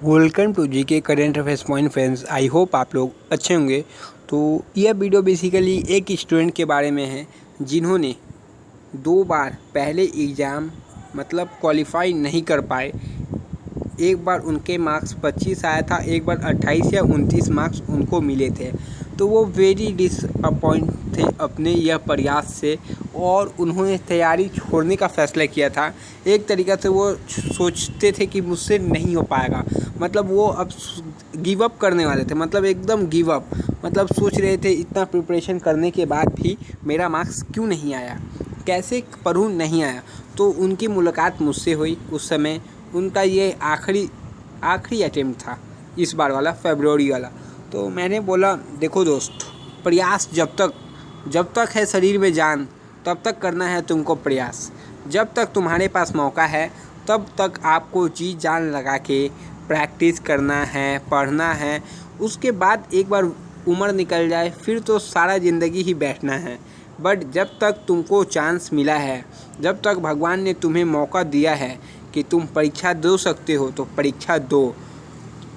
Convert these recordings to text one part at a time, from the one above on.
Welcome to जी के current affairs point friends. I hope आप लोग अच्छे होंगे। तो यह वीडियो बेसिकली एक स्टूडेंट के बारे में है जिन्होंने 2 बार पहले एग्ज़ाम मतलब क्वालिफाई नहीं कर पाए। एक बार उनके मार्क्स 25 आया था, एक बार 28 या 29 मार्क्स उनको मिले थे। तो वो वेरी डिसअपॉइंट थे अपने यह प्रयास से और उन्होंने तैयारी छोड़ने का फ़ैसला किया था। एक तरीक़ा से वो सोचते थे कि मुझसे नहीं हो पाएगा, मतलब वो अब गिव अप करने वाले थे, मतलब एकदम गिव अप, मतलब सोच रहे थे इतना प्रिपरेशन करने के बाद भी मेरा मार्क्स क्यों नहीं आया, कैसे पढ़ूँ, नहीं आया। तो उनकी मुलाकात मुझसे हुई उस समय। उनका ये आखिरी अटेम्प्ट था, इस बार वाला फरवरी वाला। तो मैंने बोला देखो दोस्त, प्रयास जब तक है शरीर में जान तब तक करना है तुमको प्रयास। जब तक तुम्हारे पास मौका है तब तक आपको जी जान लगा के प्रैक्टिस करना है, पढ़ना है। उसके बाद एक बार उम्र निकल जाए फिर तो सारा ज़िंदगी ही बैठना है। बट जब तक तुमको चांस मिला है, जब तक भगवान ने तुम्हें मौका दिया है कि तुम परीक्षा दे सकते हो तो परीक्षा दो।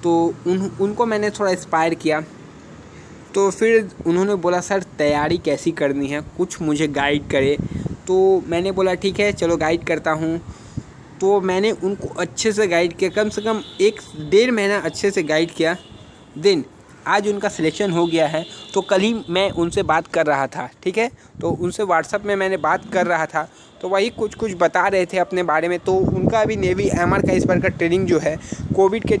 तो उनको मैंने थोड़ा इंस्पायर किया। तो फिर उन्होंने बोला सर तैयारी कैसी करनी है, कुछ मुझे गाइड करे। तो मैंने बोला ठीक है चलो गाइड करता हूँ। तो मैंने उनको अच्छे से गाइड किया, कम से कम 1-1.5 महीना अच्छे से गाइड किया। देन आज उनका सिलेक्शन हो गया है। तो कल ही मैं उनसे बात कर रहा था, ठीक है। तो उनसे व्हाट्सएप में मैंने बात कर रहा था, तो वही कुछ बता रहे थे अपने बारे में। तो उनका अभी नेवी एमआर का इस बार का ट्रेनिंग जो है कोविड के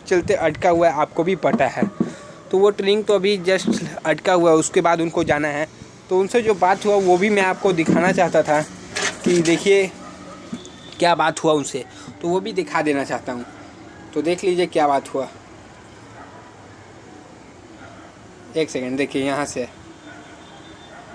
चलते अटका हुआ है, आपको भी पता है। तो वो ट्रेनिंग तो अभी जस्ट अटका हुआ है, उसके बाद उनको जाना है। तो उनसे जो बात हुआ वो भी मैं आपको दिखाना चाहता था कि देखिए क्या बात हुआ उनसे, तो वो भी दिखा देना चाहता हूँ। तो देख लीजिए क्या बात हुआ। एक सेकेंड देखिए यहाँ से।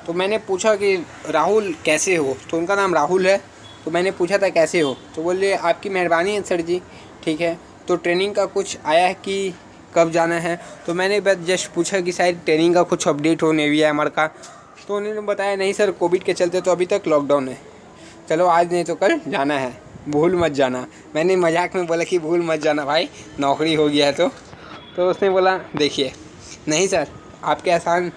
तो मैंने पूछा कि राहुल कैसे हो, तो उनका नाम राहुल है। तो मैंने पूछा था कैसे हो, तो बोले आपकी मेहरबानी है सर जी, ठीक है। तो ट्रेनिंग का कुछ आया है कि कब जाना है। तो मैंने बस जस्ट पूछा कि शायद ट्रेनिंग का कुछ अपडेट हो नेवी एमआर का। तो उन्होंने बताया नहीं सर कोविड के चलते तो अभी तक लॉकडाउन है, चलो आज नहीं तो कल जाना है, भूल मत जाना। मैंने मजाक में बोला कि भूल मत जाना भाई, नौकरी हो गया है। तो उसने बोला देखिए नहीं सर आपके एहसान,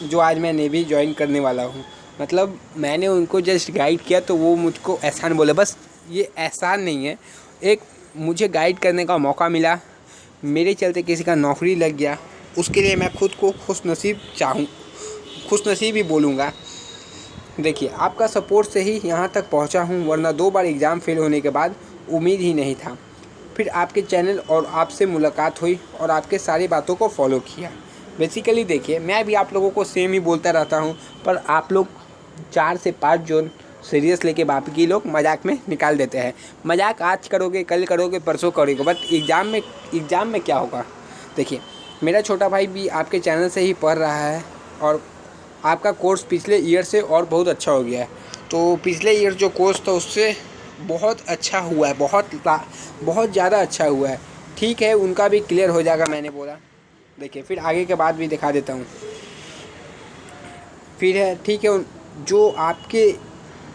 जो आज मैं नेवी ज्वाइन करने वाला हूँ, मतलब मैंने उनको जस्ट गाइड किया तो वो मुझको एहसान बोले। बस ये एहसान नहीं है, एक मुझे गाइड करने का मौका मिला, मेरे चलते किसी का नौकरी लग गया, उसके लिए मैं खुद को खुशनसीब ही बोलूँगा। देखिए आपका सपोर्ट से ही यहाँ तक पहुँचा हूँ, वरना 2 बार एग्ज़ाम फेल होने के बाद उम्मीद ही नहीं था। फिर आपके चैनल और आपसे मुलाकात हुई और आपके सारी बातों को फॉलो किया। बेसिकली देखिए मैं भी आप लोगों को सेम ही बोलता रहता हूँ, पर आप लोग 4 से 5 जोन सीरियस लेके बाकी लोग मजाक में निकाल देते हैं। मजाक आज करोगे, कल करोगे, परसों करोगे, बट एग्ज़ाम में क्या होगा। देखिए मेरा छोटा भाई भी आपके चैनल से ही पढ़ रहा है और आपका कोर्स पिछले ईयर से और बहुत अच्छा हो गया है। तो पिछले ईयर जो कोर्स था उससे बहुत अच्छा हुआ है, बहुत ज़्यादा अच्छा हुआ है। ठीक है उनका भी क्लियर हो जाएगा, मैंने बोला। देखिए फिर आगे के बाद भी दिखा देता हूँ। फिर है ठीक है, जो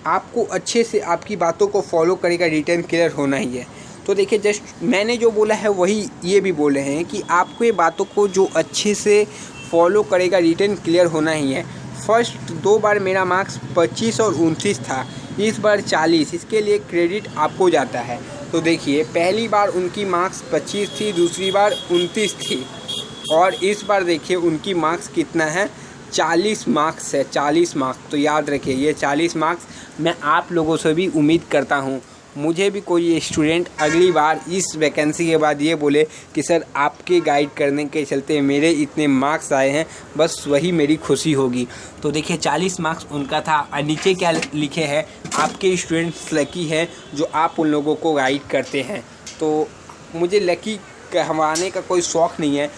आपको अच्छे से आपकी बातों को फॉलो करेगा, रिटर्न क्लियर होना ही है। तो देखिए जस्ट मैंने जो बोला है वही ये भी बोले हैं कि आपको ये बातों को जो अच्छे से फॉलो करेगा, रिटर्न क्लियर होना ही है। फर्स्ट 2 बार मेरा मार्क्स 25 और 29 था, इस बार 40, इसके लिए क्रेडिट आपको जाता है। तो देखिए पहली बार उनकी मार्क्स 25 थी, दूसरी बार 29 थी, और इस बार देखिए उनकी मार्क्स कितना है, 40 मार्क्स है। 40 मार्क्स तो याद रखिए, ये 40 मार्क्स मैं आप लोगों से भी उम्मीद करता हूँ मुझे भी कोई स्टूडेंट अगली बार इस वैकेंसी के बाद ये बोले कि सर आपके गाइड करने के चलते मेरे इतने मार्क्स आए हैं, बस वही मेरी खुशी होगी। तो देखिए 40 मार्क्स उनका था। और नीचे क्या लिखे हैं, आपके स्टूडेंट्स लकी हैं जो आप उन लोगों को गाइड करते हैं। तो मुझे लकी कहवाने का कोई शौक़ नहीं है,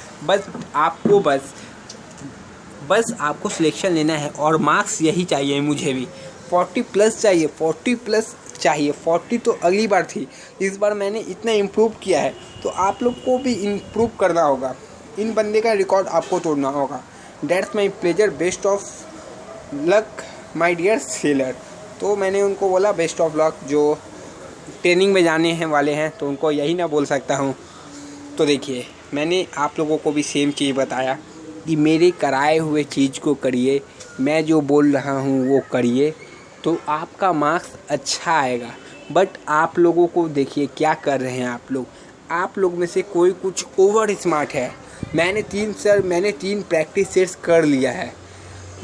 बस आपको सिलेक्शन लेना है और मार्क्स यही चाहिए मुझे भी। 40 प्लस चाहिए, 40 प्लस चाहिए। 40 तो अगली बार थी, इस बार मैंने इतना इम्प्रूव किया है, तो आप लोग को भी इम्प्रूव करना होगा। इन बंदे का रिकॉर्ड आपको तोड़ना होगा। That's my pleasure, best of luck my dear seller. तो मैंने उनको बोला बेस्ट ऑफ लक, जो ट्रेनिंग में जाने हैं वाले हैं तो उनको यही ना बोल सकता हूँ। तो देखिए, मैंने आप लोगों को भी सेम चीज़ बताया कि मेरे कराए हुए चीज़ को करिए, मैं जो बोल रहा हूँ वो करिए, तो आपका मार्क्स अच्छा आएगा। बट आप लोगों को देखिए क्या कर रहे हैं आप लोग में से कोई कुछ ओवर स्मार्ट है। मैंने 3 प्रैक्टिस सेट्स कर लिया है।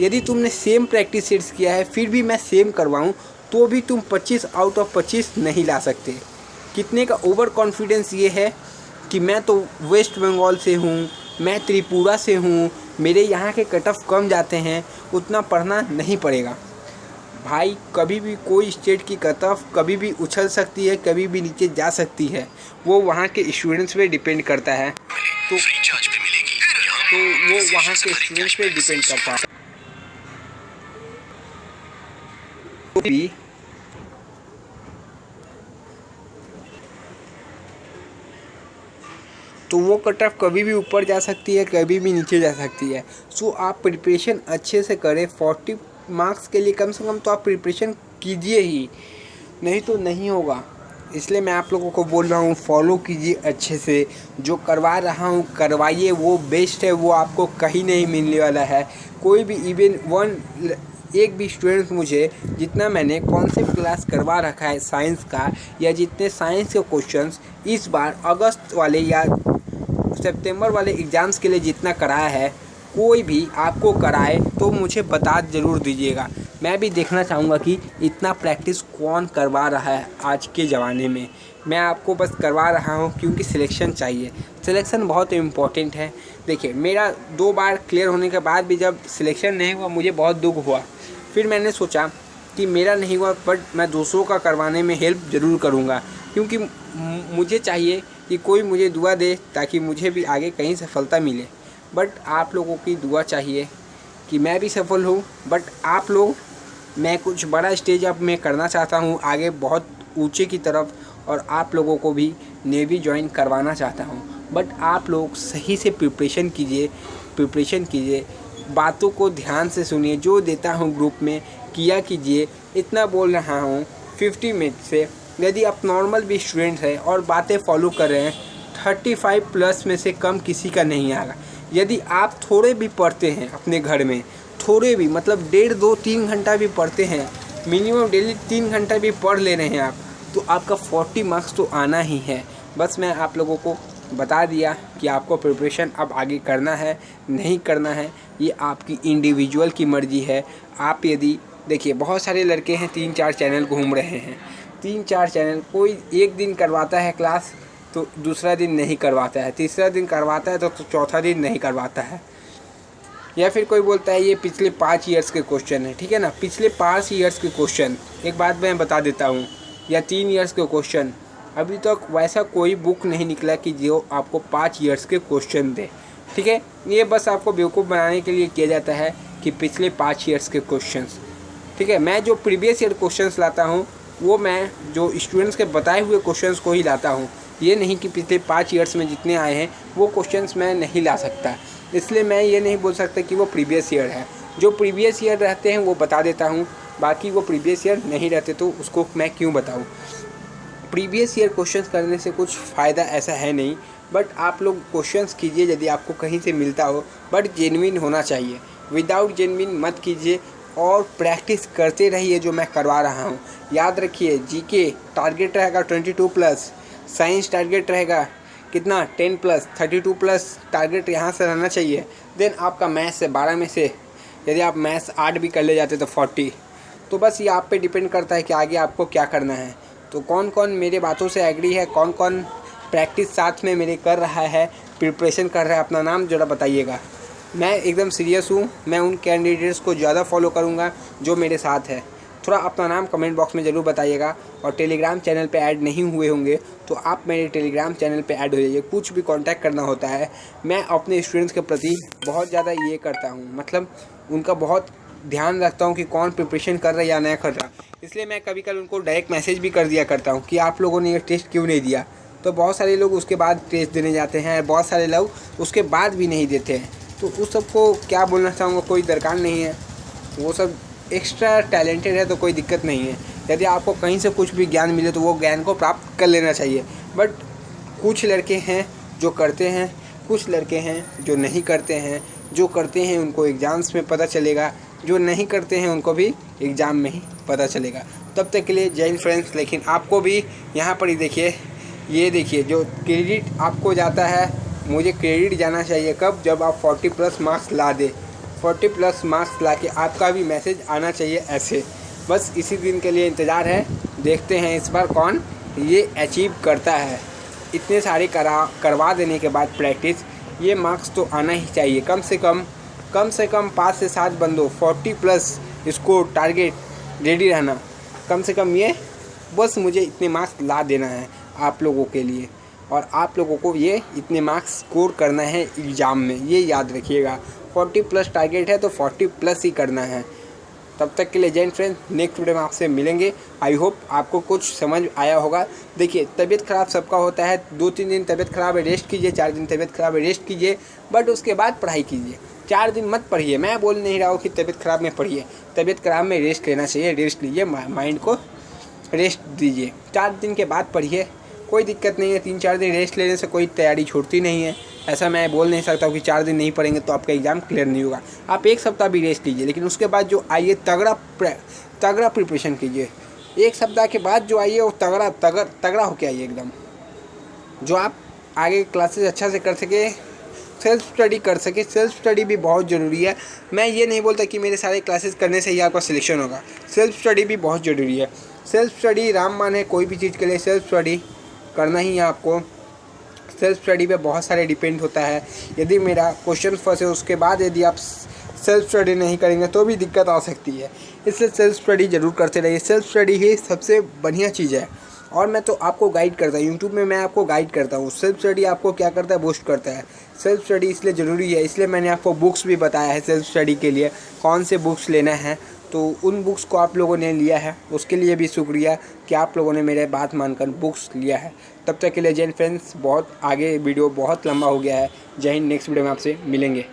यदि तुमने सेम प्रैक्टिस सेट्स किया है फिर भी मैं सेम करवाऊँ तो भी तुम 25 आउट ऑफ 25 नहीं ला सकते। कितने का ओवर कॉन्फिडेंस ये है कि मैं तो वेस्ट बंगाल से हूँ, मैं त्रिपुरा से हूँ, मेरे यहाँ के कट ऑफ कम जाते हैं, उतना पढ़ना नहीं पड़ेगा। भाई कभी भी कोई स्टेट की कट ऑफ कभी भी उछल सकती है, कभी भी नीचे जा सकती है, वो वहाँ के स्टूडेंट्स पे डिपेंड करता है। तो वो वहाँ के स्टूडेंट्स पे डिपेंड करता है। तो वो कट ऑफ कभी भी ऊपर जा सकती है, कभी भी नीचे जा सकती है। सो आप प्रिपरेशन अच्छे से करें। 40 मार्क्स के लिए कम से कम तो आप प्रिपरेशन कीजिए ही, नहीं तो नहीं होगा। इसलिए मैं आप लोगों को बोल रहा हूँ फॉलो कीजिए अच्छे से, जो करवा रहा हूँ करवाइए, वो बेस्ट है, वो आपको कहीं नहीं मिलने वाला है। कोई भी इवन एक भी स्टूडेंट मुझे जितना मैंने कॉन्सेप्ट क्लास करवा रखा है साइंस का, या जितने साइंस के क्वेश्चंस इस बार अगस्त वाले या सितंबर वाले एग्ज़ाम्स के लिए जितना कराया है, कोई भी आपको कराए तो मुझे बता ज़रूर दीजिएगा। मैं भी देखना चाहूँगा कि इतना प्रैक्टिस कौन करवा रहा है आज के ज़माने में। मैं आपको बस करवा रहा हूँ क्योंकि सिलेक्शन चाहिए, सिलेक्शन बहुत इम्पोर्टेंट है। देखिए, मेरा 2 बार क्लियर होने के बाद भी जब सिलेक्शन नहीं हुआ मुझे बहुत दुख हुआ। फिर मैंने सोचा कि मेरा नहीं हुआ बट मैं दूसरों का करवाने में हेल्प ज़रूर करूँगा, क्योंकि मुझे चाहिए कि कोई मुझे दुआ दे ताकि मुझे भी आगे कहीं सफलता मिले। बट आप लोगों की दुआ चाहिए कि मैं भी सफल हूँ। बट आप लोग, मैं कुछ बड़ा स्टेज अब मैं करना चाहता हूँ आगे बहुत ऊंचे की तरफ, और आप लोगों को भी नेवी ज्वाइन करवाना चाहता हूँ। बट आप लोग सही से प्रिपरेशन कीजिए, बातों को ध्यान से सुनिए, जो देता हूँ ग्रुप में किया कीजिए। इतना बोल रहा हूँ 50 मिनट से। यदि आप नॉर्मल भी स्टूडेंट हैं और बातें फॉलो कर रहे हैं, 35 प्लस में से कम किसी का नहीं आएगा। यदि आप थोड़े भी पढ़ते हैं अपने घर में, थोड़े भी मतलब 1.5, 2, 3 घंटा भी पढ़ते हैं, मिनिमम डेली 3 घंटा भी पढ़ ले रहे हैं आप, तो आपका 40 मार्क्स तो आना ही है। बस मैं आप लोगों को बता दिया कि आपको प्रिपरेशन अब आगे करना है नहीं करना है, ये आपकी इंडिविजुअल की मर्ज़ी है। आप यदि देखिए, बहुत सारे लड़के हैं 3-4 चैनल घूम रहे हैं, 3-4 चैनल, कोई एक दिन करवाता है क्लास तो दूसरा दिन नहीं करवाता है, तीसरा दिन करवाता है तो चौथा दिन नहीं करवाता है। या फिर कोई बोलता है ये पिछले 5 ईयर्स के क्वेश्चन है, ठीक है ना, पिछले 5 ईयर्स के क्वेश्चन, एक बात मैं बता देता हूँ, या 3 ईयर्स के क्वेश्चन, अभी तक वैसा कोई बुक नहीं निकला कि जो आपको 5 ईयर्स के क्वेश्चन दे, ठीक है। ये बस आपको बेवकूफ़ बनाने के लिए किया जाता है कि पिछले 5 ईयर्स के क्वेश्चंस, ठीक है। मैं जो प्रीवियस ईयर क्वेश्चंस लाता हूँ वो मैं जो स्टूडेंट्स के बताए हुए क्वेश्चंस को ही लाता हूँ, ये नहीं कि पिछले 5 ईयर्स में जितने आए हैं वो क्वेश्चंस मैं नहीं ला सकता। इसलिए मैं ये नहीं बोल सकता कि वो प्रीवियस ईयर है। जो प्रीवियस ईयर रहते हैं वो बता देता हूँ, बाकी वो प्रीवियस ईयर नहीं रहते तो उसको मैं क्यों बताऊँ। प्रीवियस ईयर क्वेश्चंस करने से कुछ फ़ायदा ऐसा है नहीं, बट आप लोग क्वेश्चंस कीजिए यदि आपको कहीं से मिलता हो, बट जेन्युइन होना चाहिए। विदाउट जेन्युइन मत कीजिए और प्रैक्टिस करते रहिए जो मैं करवा रहा हूँ। याद रखिए, जीके टारगेट रहेगा 22+, साइंस टारगेट रहेगा कितना 10+, 32+ टारगेट यहाँ से रहना चाहिए। देन आपका मैथ्स से 12 में से यदि आप मैथ्स 8 भी कर ले जाते तो 40। तो बस ये आप पे डिपेंड करता है कि आगे आपको क्या करना है। तो कौन कौन मेरे बातों से एग्री है, कौन कौन प्रैक्टिस साथ में मेरे कर रहा है, प्रिपरेशन कर रहा है, अपना नाम ज़रा बताइएगा। मैं एकदम सीरियस हूँ, मैं उन कैंडिडेट्स को ज़्यादा फॉलो करूँगा जो मेरे साथ है। थोड़ा अपना नाम कमेंट बॉक्स में ज़रूर बताइएगा, और टेलीग्राम चैनल पे ऐड नहीं हुए होंगे तो आप मेरे टेलीग्राम चैनल पे ऐड हो जाइए। कुछ भी कांटेक्ट करना होता है, मैं अपने स्टूडेंट्स के प्रति बहुत ज़्यादा ये करता हूँ, मतलब उनका बहुत ध्यान रखता हूँ कि कौन प्रिपरेशन कर रहा है या नहीं कर रहा। इसलिए मैं कभी कभी उनको डायरेक्ट मैसेज भी कर दिया करता हूँ कि आप लोगों ने ये टेस्ट क्यों नहीं दिया। तो बहुत सारे लोग उसके बाद टेस्ट देने जाते हैं, बहुत सारे लोग उसके बाद भी नहीं देते हैं। तो उस सबको क्या बोलना चाहूँगा, कोई दरकार नहीं है, वो सब एक्स्ट्रा टैलेंटेड है तो कोई दिक्कत नहीं है। यदि आपको कहीं से कुछ भी ज्ञान मिले तो वो ज्ञान को प्राप्त कर लेना चाहिए। बट कुछ लड़के हैं जो करते हैं, कुछ लड़के हैं जो नहीं करते हैं, जो करते हैं उनको एग्ज़ाम्स में पता चलेगा, जो नहीं करते हैं उनको भी एग्ज़ाम में ही पता चलेगा। तब तक के लिए जय हिंद फ्रेंड्स। लेकिन आपको भी यहाँ पर ही देखिए, ये देखिए जो क्रेडिट आपको जाता है, मुझे क्रेडिट जाना चाहिए कब, जब आप 40+ मार्क्स ला दे। 40+ मार्क्स ला के आपका भी मैसेज आना चाहिए ऐसे। बस इसी दिन के लिए इंतज़ार है, देखते हैं इस बार कौन ये अचीव करता है। इतने सारे करवा देने के बाद प्रैक्टिस, ये मार्क्स तो आना ही चाहिए। कम से कम 5 से 7 बंदों 40+ स्कोर टारगेट रेडी रहना, कम से कम ये बस मुझे इतने मार्क्स ला देना है आप लोगों के लिए, और आप लोगों को ये इतने मार्क्स स्कोर करना है एग्ज़ाम में, ये याद रखिएगा। 40+ टारगेट है तो 40+ ही करना है। तब तक के लिए जय हिंद फ्रेंड्स, नेक्स्ट वीडियो में आपसे मिलेंगे। आई होप आपको कुछ समझ आया होगा। देखिए, तबीयत ख़राब सबका होता है, 2-3 दिन तबीयत ख़राब है रेस्ट कीजिए, 4 दिन तबीयत ख़राब है रेस्ट कीजिए, बट उसके बाद पढ़ाई कीजिए। 4 दिन मत पढ़िए, मैं बोल नहीं रहा हूँ कि तबीयत ख़राब में पढ़िए, तबीयत ख़राब में रेस्ट लेना चाहिए, रेस्ट लीजिए, माइंड को रेस्ट दीजिए। 4 दिन के बाद पढ़िए, कोई दिक्कत नहीं है। 3-4 दिन रेस्ट लेने से कोई तैयारी छूटती नहीं है। ऐसा मैं बोल नहीं सकता हूँ कि 4 दिन नहीं पढ़ेंगे तो आपका एग्ज़ाम क्लियर नहीं होगा। आप 1 सप्ताह भी रेस्ट लीजिए, लेकिन उसके बाद जो आइए तगड़ा प्रिपरेशन कीजिए। 1 सप्ताह के बाद जो आइए वो तगड़ा होके आइए एकदम, जो आप आगे क्लासेस अच्छा से कर सके, सेल्फ स्टडी कर सके। सेल्फ स्टडी भी बहुत ज़रूरी है। मैं ये नहीं बोलता कि मेरे सारे क्लासेस करने से ही आपका सिलेक्शन होगा, सेल्फ स्टडी भी बहुत ज़रूरी है। सेल्फ स्टडी रामबाण है कोई भी चीज़ के लिए, सेल्फ स्टडी करना ही है आपको। सेल्फ स्टडी पे बहुत सारे डिपेंड होता है। यदि मेरा क्वेश्चन फंसे उसके बाद यदि आप सेल्फ स्टडी नहीं करेंगे तो भी दिक्कत आ सकती है, इसलिए सेल्फ स्टडी ज़रूर करते रहिए। सेल्फ स्टडी ही सबसे बढ़िया चीज़ है, और मैं तो आपको गाइड करता हूँ, यूट्यूब में मैं आपको गाइड करता हूँ। सेल्फ स्टडी आपको क्या करता है, बूस्ट करता है। सेल्फ स्टडी इसलिए ज़रूरी है, इसलिए मैंने आपको बुक्स भी बताया है सेल्फ स्टडी के लिए कौन से बुक्स लेना है। तो उन बुक्स को आप लोगों ने लिया है, उसके लिए भी शुक्रिया कि आप लोगों ने मेरे बात मानकर बुक्स लिया है। तब तक के लिए जय हिंद फ्रेंड्स, बहुत आगे वीडियो बहुत लंबा हो गया है। जय हिंद, नेक्स्ट वीडियो में आपसे मिलेंगे।